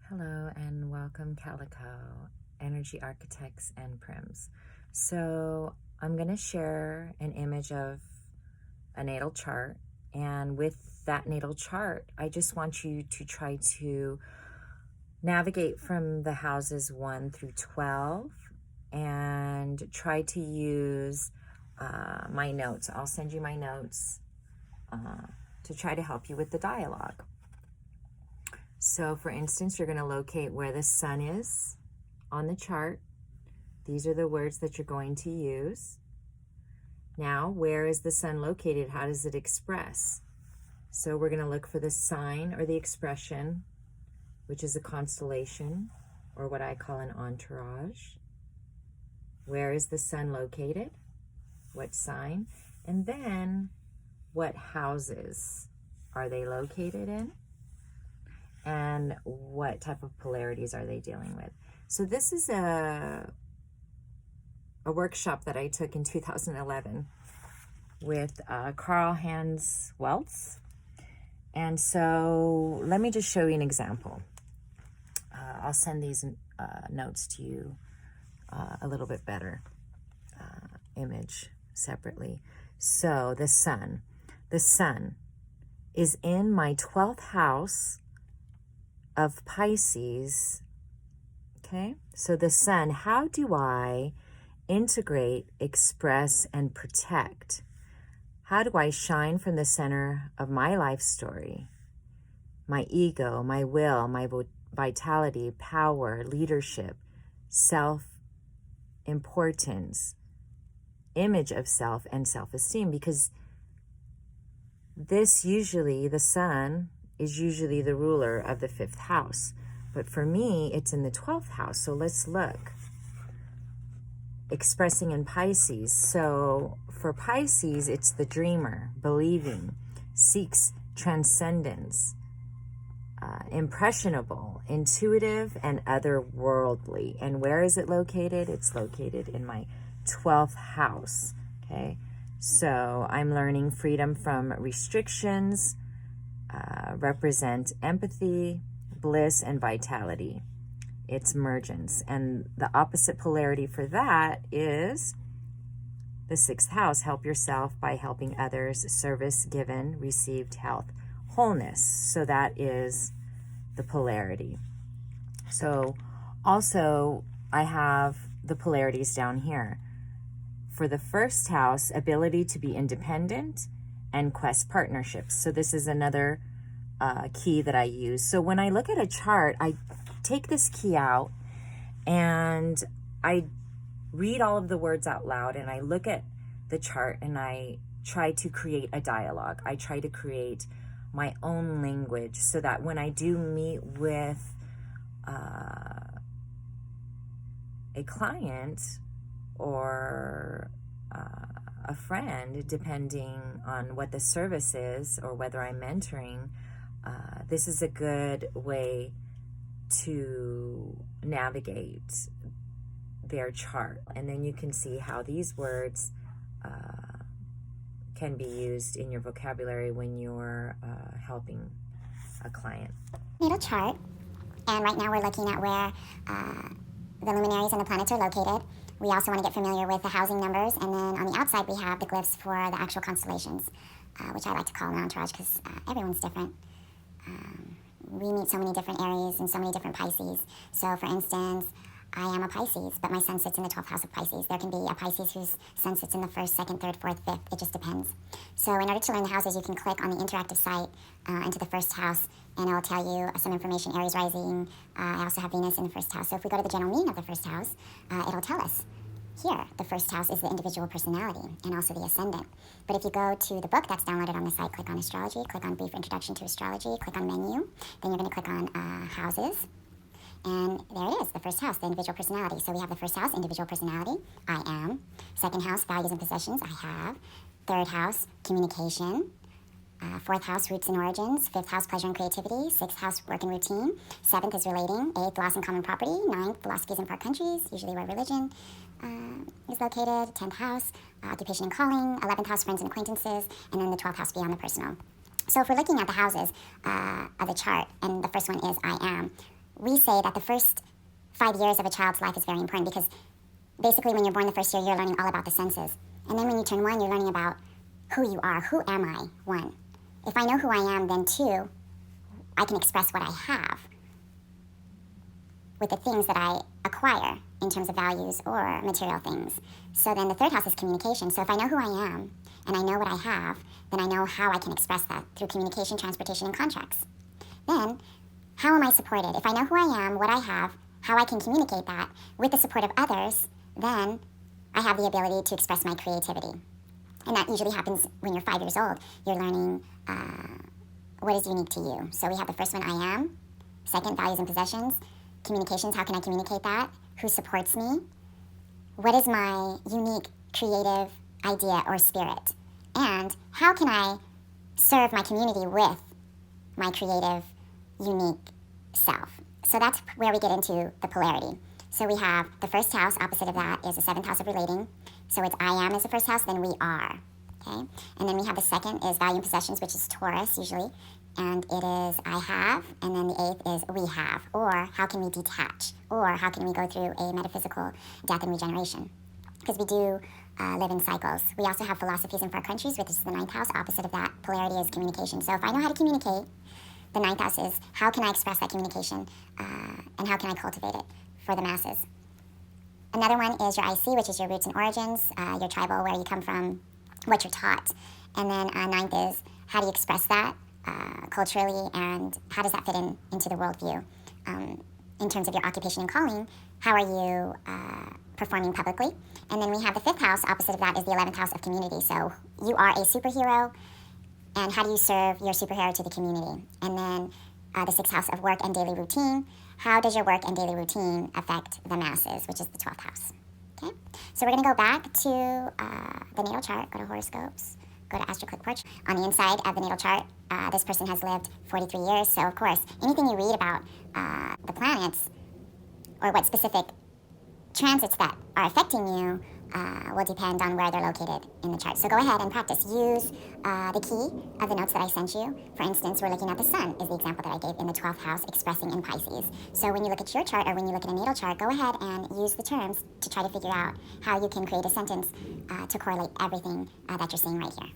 Hello and welcome CALICO, Energy Architects and PRYMZ. So I'm going to share an image of a natal chart, and with that natal chart, I just want you to try to navigate from the houses 1 through 12 and try to use my notes. I'll send you my notes to try to help you with the dialogue. So for instance, you're going to locate where the sun is on the chart. These are the words that you're going to use. Now, where is the sun located? How does it express? So we're going to look for the sign or the expression, which is a constellation, or what I call an entourage. Where is the sun located? What sign? And then, what houses are they located in? And what type of polarities are they dealing with? So this is a workshop that I took in 2011 with Karl Welz. And so let me just show you an example. I'll send these notes to you a little bit better, image separately. So the sun is in my 12th house of Pisces. Okay, so the sun, how do I integrate, express, and protect? How do I shine from the center of my life story? My ego, my will, my vitality, power, leadership, self-importance, image of self, and self-esteem. Because this usually, the sun is usually the ruler of the 5th house. But for me, it's in the 12th house. So let's look. Expressing in Pisces. So for Pisces, it's the dreamer, believing, seeks transcendence, impressionable, intuitive, and otherworldly. And where is it located? It's located in my 12th house. Okay. So I'm learning freedom from restrictions, represent empathy, bliss, and vitality. It's mergence. And the opposite polarity for that is the 6th house. Help yourself by helping others, service given, received, health, wholeness. So that is the polarity. So also I have the polarities down here. For the 1st house, ability to be independent and quest partnerships. So this is another key that I use. So when I look at a chart, I take this key out and I read all of the words out loud, and I look at the chart and I try to create a dialogue. I try to create my own language so that when I do meet with a client or a friend, depending on what the service is or whether I'm mentoring, this is a good way to navigate their chart. And then you can see how these words can be used in your vocabulary when you're helping a client. Natal chart, and right now we're looking at where the luminaries and the planets are located. We also want to get familiar with the housing numbers, and then on the outside we have the glyphs for the actual constellations, which I like to call an entourage because everyone's different. We meet so many different Aries and so many different Pisces. So for instance, I am a Pisces, but my sun sits in the 12th house of Pisces. There can be a Pisces whose sun sits in the 1st, 2nd, 3rd, 4th, 5th. It just depends. So in order to learn the houses, you can click on the interactive site into the 1st house, and it'll tell you some information, Aries rising. I also have Venus in the 1st house. So if we go to the general meaning of the 1st house, it'll tell us. Here, the 1st house is the individual personality and also the ascendant. But if you go to the book that's downloaded on the site, click on astrology, click on brief introduction to astrology, click on menu, then you're going to click on houses. And there it is, the 1st house, the individual personality. So we have the 1st house, individual personality, I am. 2nd house, values and possessions, I have. 3rd house, communication. 4th house, roots and origins. 5th house, pleasure and creativity. 6th house, work and routine. 7th is relating. 8th, loss and common property. 9th, philosophies in far countries, usually where religion is located. 10th house, occupation and calling. 11th house, friends and acquaintances. And then the 12th house, beyond the personal. So if we're looking at the houses of the chart, and the first one is I am, we say that the first 5 years of a child's life is very important because basically when you're born the first year, you're learning all about the senses. And then when you turn 1, you're learning about who you are. Who am I? 1. If I know who I am, then 2, I can express what I have with the things that I acquire in terms of values or material things. So then the third house is communication. So if I know who I am and I know what I have, then I know how I can express that through communication, transportation, and contracts. Then, how am I supported? If I know who I am, what I have, how I can communicate that with the support of others, then I have the ability to express my creativity. And that usually happens when you're 5 years old. You're learning what is unique to you. So we have the first one, I am. Second, values and possessions. Communications, how can I communicate that? Who supports me? What is my unique creative idea or spirit? And how can I serve my community with my creative, unique self? So that's where we get into the polarity. So we have the first house, opposite of that is the 7th house of relating. So it's I am is the first house, then we are. Okay? And then we have the second is value and possessions, which is Taurus usually. And it is I have, and then the 8th is we have, or how can we detach, or how can we go through a metaphysical death and regeneration? Because we do live in cycles. We also have philosophies in 4 countries, which is the 9th house. Opposite of that polarity is communication. So if I know how to communicate, the 9th house is how can I express that communication, and how can I cultivate it for the masses? Another one is your IC, which is your roots and origins, your tribal, where you come from, what you're taught. And then 9th is how do you express that culturally, and how does that fit into the worldview? In terms of your occupation and calling, how are you performing publicly? And then we have the 5th house, opposite of that is the 11th house of community. So you are a superhero, and how do you serve your superhero to the community? And then the 6th house of work and daily routine. How does your work and daily routine affect the masses, which is the 12th house? Okay, so we're going to go back to the natal chart, go to horoscopes, go to AstroClick Porch. On the inside of the natal chart, this person has lived 43 years. So, of course, anything you read about the planets or what specific transits that are affecting you will depend on where they're located in the chart. So go ahead and practice. Use the key of the notes that I sent you. For instance, we're looking at the sun is the example that I gave in the 12th house, expressing in Pisces. So when you look at your chart or when you look at a natal chart, go ahead and use the terms to try to figure out how you can create a sentence to correlate everything that you're seeing right here.